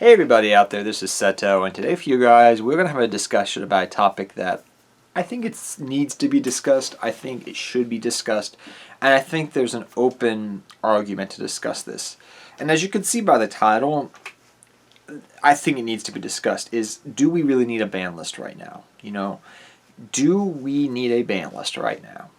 Hey everybody out there, this is Seto, and today for you guys we're going to have a discussion about a topic that I think it needs to be discussed, I think it should be discussed, and I think there's an open argument to discuss this. And as you can see by the title, I think it needs to be discussed, is do we really need a ban list right now? Do we need a ban list right now?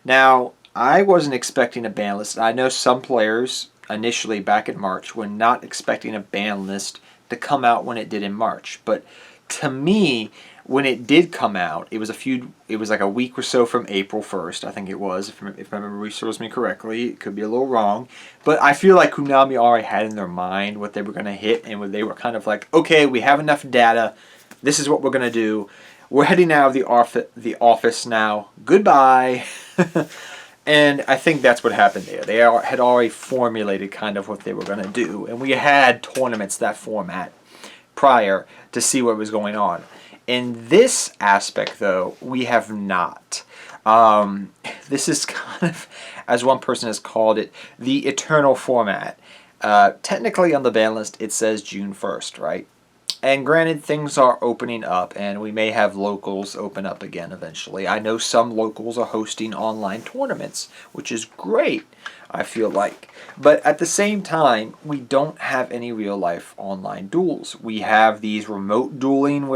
Now, I wasn't expecting a ban list. I know some players initially back in March were not expecting a ban list to come out when it did in March. But to me, when it did come out, it was like a week or so from April 1st, I think it was, if my memory serves me correctly. It could be a little wrong. But I feel like Konami already had in their mind what they were going to hit, and they were kind of like, okay, we have enough data. This is what we're going to do. We're heading out of the office now. Goodbye. And I think that's what happened there. They had already formulated kind of what they were going to do. And we had tournaments that format prior to see what was going on. In this aspect, though, we have not. This is kind of, as one person has called it, the eternal format. Technically on the ban list, it says June 1st, right? And granted, things are opening up, and we may have locals open up again eventually. I know some locals are hosting online tournaments, which is great, I feel like. But at the same time, we don't have any real-life online duels. We have these remote dueling,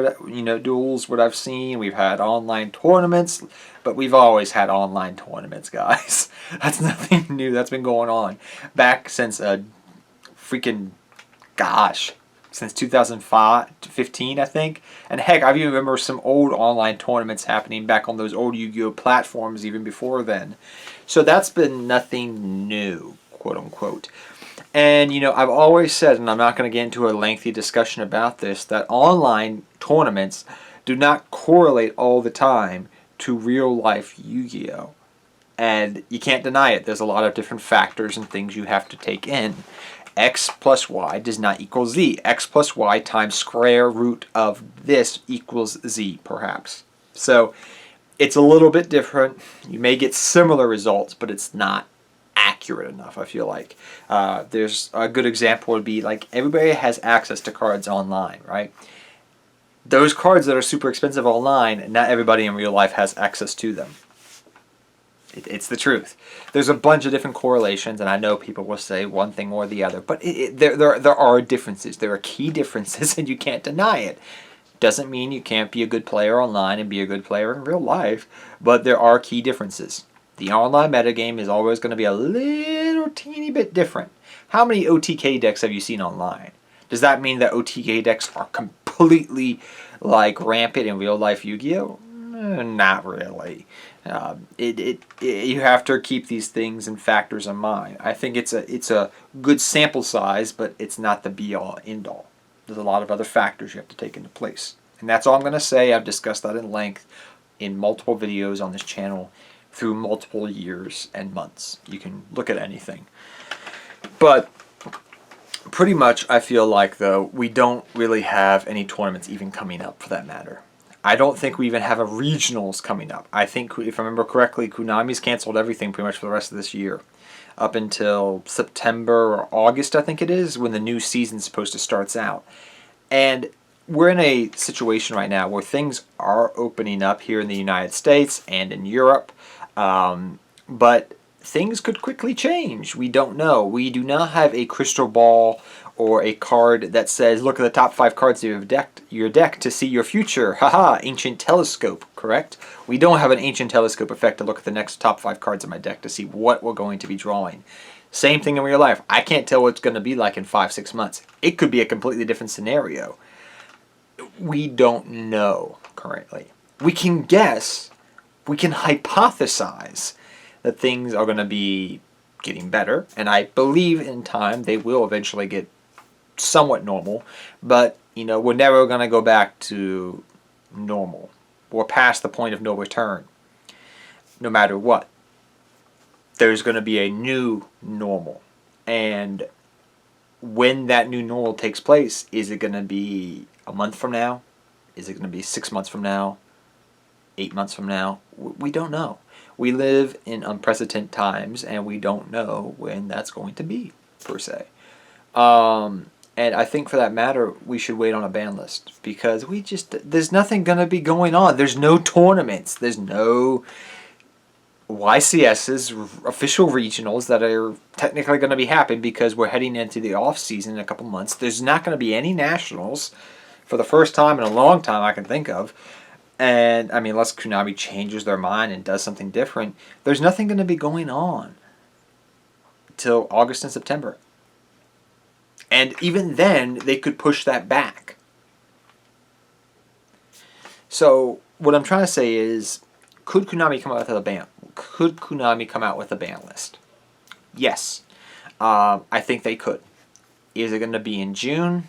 duels, what I've seen. We've had online tournaments, but we've always had online tournaments, guys. That's nothing new. That's been going on back since since 2015, I think. And heck, I even remember some old online tournaments happening back on those old Yu-Gi-Oh! Platforms even before then. So that's been nothing new, quote unquote. And, I've always said, and I'm not going to get into a lengthy discussion about this, that online tournaments do not correlate all the time to real-life Yu-Gi-Oh! And you can't deny it. There's a lot of different factors and things you have to take in. X plus y does not equal z. X plus y times square root of this equals z, perhaps. So it's a little bit different. You may get similar results, but it's not accurate enough, I feel like. There's a good example would be like everybody has access to cards online, right? Those cards that are super expensive online, not everybody in real life has access to them. It's the truth. There's a bunch of different correlations, and I know people will say one thing or the other, but there are differences. There are key differences, and you can't deny it. Doesn't mean you can't be a good player online and be a good player in real life, but there are key differences. The online metagame is always going to be a little teeny bit different. How many OTK decks have you seen online? Does that mean that OTK decks are completely like rampant in real life Yu-Gi-Oh? Not really. You have to keep these things and factors in mind. I think it's a good sample size, but it's not the be-all, end-all. There's a lot of other factors you have to take into place. And that's all I'm going to say. I've discussed that in length in multiple videos on this channel through multiple years and months. You can look at anything. But pretty much I feel like, though, we don't really have any tournaments even coming up for that matter. I don't think we even have a regionals coming up. I think, if I remember correctly, Konami's canceled everything pretty much for the rest of this year. Up until September or August, I think it is, when the new season's supposed to start out. And we're in a situation right now where things are opening up here in the United States and in Europe. But things could quickly change. We don't know. We do not have a crystal ball or a card that says, look at the top 5 cards of your deck to see your future. Haha, ancient telescope, correct? We don't have an ancient telescope effect to look at the next top 5 cards of my deck to see what we're going to be drawing. Same thing in real life. I can't tell what it's going to be like in 5-6 months. It could be a completely different scenario. We don't know currently. We can guess. We can hypothesize that things are going to be getting better. And I believe in time they will eventually get somewhat normal, but we're never going to go back to normal. We're past the point of no return. No matter what, there's going to be a new normal, and when that new normal takes place, is it going to be a month from now? Is it going to be 6 months from now? 8 months from now? We don't know. We live in unprecedented times, and we don't know when that's going to be, per se. And I think for that matter, we should wait on a ban list because there's nothing going to be going on. There's no tournaments. There's no YCS's official regionals that are technically going to be happening because we're heading into the off season in a couple months. There's not going to be any nationals for the first time in a long time I can think of. And I mean, unless Konami changes their mind and does something different, there's nothing going to be going on till August and September. And even then, they could push that back. So what I'm trying to say is, could Konami come out with a ban? Could Konami come out with a ban list? Yes, I think they could. Is it going to be in June?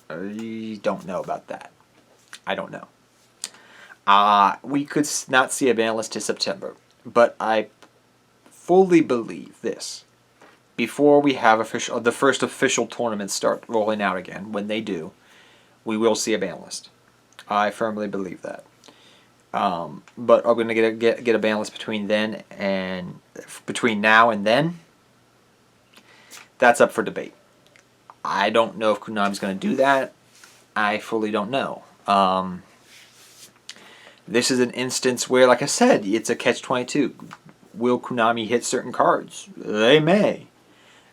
I don't know about that. I don't know. We could not see a ban list to September, but I fully believe this. Before we have the first official tournaments start rolling out again, when they do, we will see a ban list. I firmly believe that. But are we going to get a ban list between now and then? That's up for debate. I don't know if Konami's going to do that. I fully don't know. This is an instance where, like I said, it's a catch-22. Will Konami hit certain cards? They may.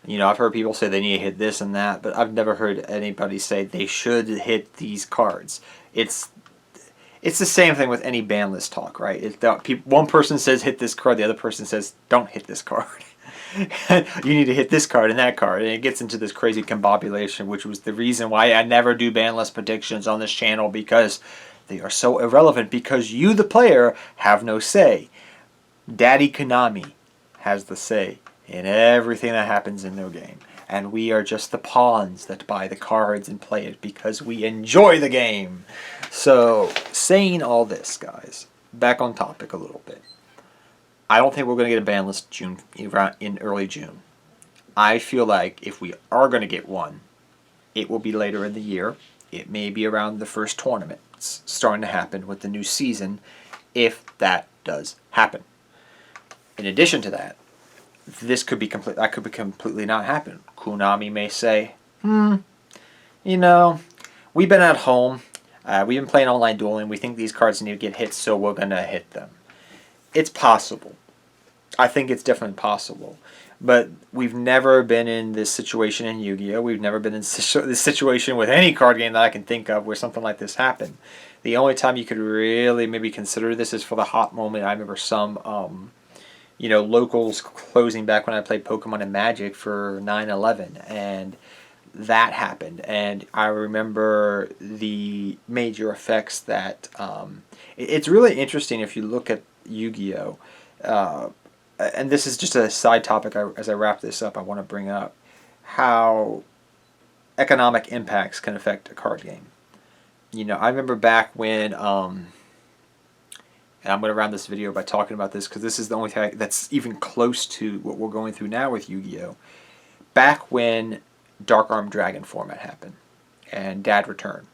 You know, I've heard people say they need to hit this and that, but I've never heard anybody say they should hit these cards. It's the same thing with any ban list talk, right? One person says hit this card, the other person says don't hit this card. You need to hit this card and that card, and it gets into this crazy combobulation, which was the reason why I never do ban list predictions on this channel, because they are so irrelevant, because you, the player, have no say. Daddy Konami has the say in everything that happens in their game. And we are just the pawns that buy the cards and play it because we enjoy the game. So, saying all this, guys, back on topic a little bit. I don't think we're going to get a ban list in early June. I feel like if we are going to get one, it will be later in the year. It may be around the first tournaments starting to happen with the new season, if that does happen. In addition to that, that could be completely not happen. Konami may say, you know, we've been at home, we've been playing online dueling, we think these cards need to get hit, so we're going to hit them. It's possible. I think it's definitely possible. But we've never been in this situation in Yu-Gi-Oh! We've never been in this situation with any card game that I can think of where something like this happened. The only time you could really maybe consider this is for the hot moment. I remember some locals closing back when I played Pokemon and Magic for 9/11, and that happened. And I remember the major effects that it's really interesting if you look at Yu-Gi-Oh! And this is just a side topic as I wrap this up, I want to bring up how economic impacts can affect a card game. You know, I remember back when and I'm going to round this video by talking about this because this is the only thing that's even close to what we're going through now with Yu-Gi-Oh! Back when Dark Armed Dragon format happened and Dad Return.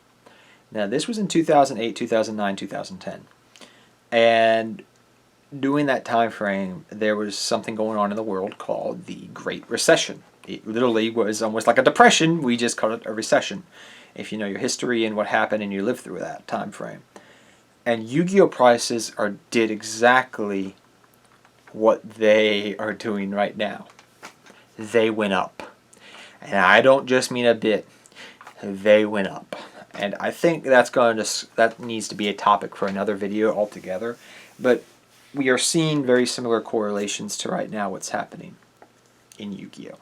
Now, this was in 2008, 2009, 2010. And during that time frame, there was something going on in the world called the Great Recession. It literally was almost like a depression. We just called it a recession, if you know your history and what happened and you lived through that time frame. And Yu-Gi-Oh! Prices did exactly what they are doing right now. They went up. And I don't just mean a bit. They went up. And I think that needs to be a topic for another video altogether. But we are seeing very similar correlations to right now what's happening in Yu-Gi-Oh!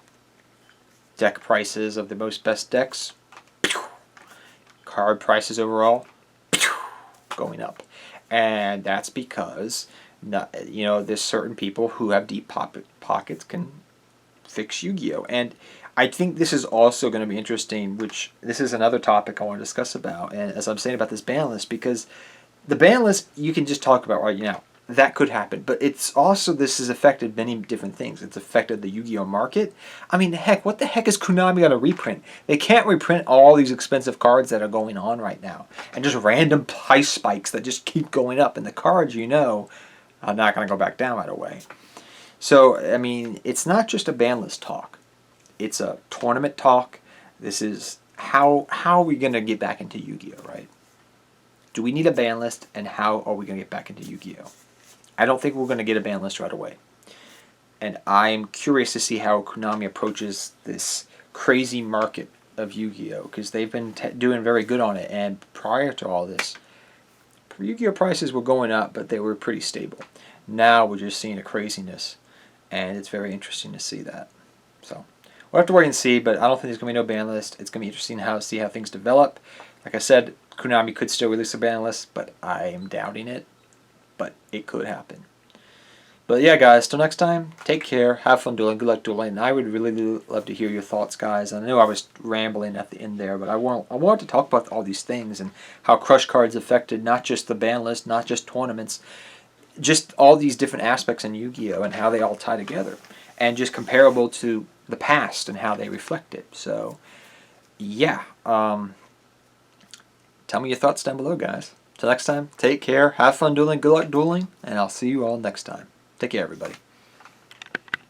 Deck prices of the most best decks, card prices overall, going up. And that's because there's certain people who have deep pockets can fix Yu-Gi-Oh! And I think this is also going to be interesting, which this is another topic I want to discuss about, and as I'm saying about this ban list, because the ban list you can just talk about right now. That could happen, but this has affected many different things. It's affected the Yu-Gi-Oh! Market. I mean, heck, what the heck is Konami going to reprint? They can't reprint all these expensive cards that are going on right now. And just random price spikes that just keep going up. And the cards, are not going to go back down right away. So, I mean, it's not just a ban list talk. It's a tournament talk. This is how are we gonna get back into Yu-Gi-Oh, right? Do we need a ban list, and how are we gonna get back into Yu-Gi-Oh? I don't think we're gonna get a ban list right away, and I'm curious to see how Konami approaches this crazy market of Yu-Gi-Oh, because they've been doing very good on it. And prior to all this, Yu-Gi-Oh prices were going up, but they were pretty stable. Now we're just seeing a craziness, and it's very interesting to see that. So we'll have to wait and see, but I don't think there's going to be no ban list. It's going to be interesting to see how things develop. Like I said, Konami could still release a ban list, but I am doubting it. But it could happen. But yeah, guys, till next time, take care, have fun dueling, good luck dueling, and I would really love to hear your thoughts, guys. I know I was rambling at the end there, but I wanted to talk about all these things and how Crush Cards affected not just the ban list, not just tournaments, just all these different aspects in Yu-Gi-Oh! And how they all tie together, and just comparable to the past and how they reflect it. So, yeah, tell me your thoughts down below, guys. Till next time, take care, have fun dueling, good luck dueling, and I'll see you all next time. Take care, everybody.